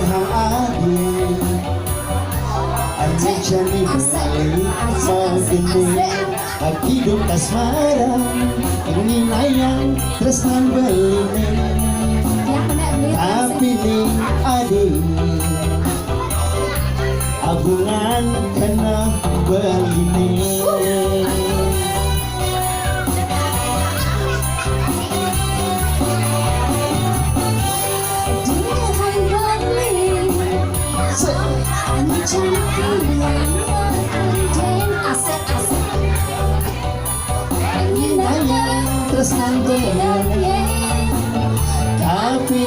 hang adil Armejani beli Magini Hidup kasmaran Ini nayang tresnan beli Tapi ning adil Abungan kena beli terus nanti tapi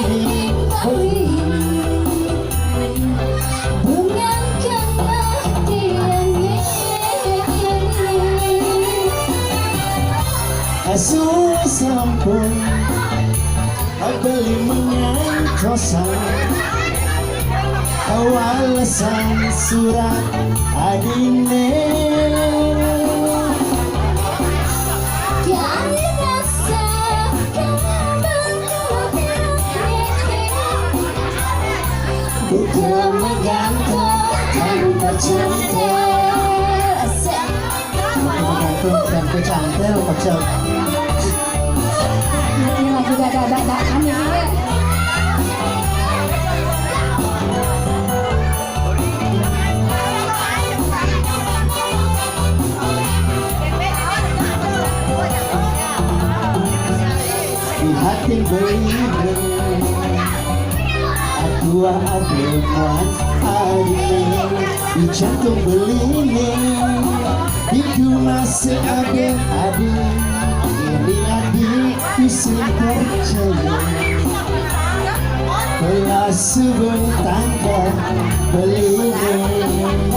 asuh sampun beli menyantosan awalasan surat adine bukan menggantung tanpa cantik menggantung tanpa cantik macam ini lagi dada-dadaan ya di hati beri dua adegan adine di jantung beline itu masih ada ini adik bisa percaya belas sebentang beline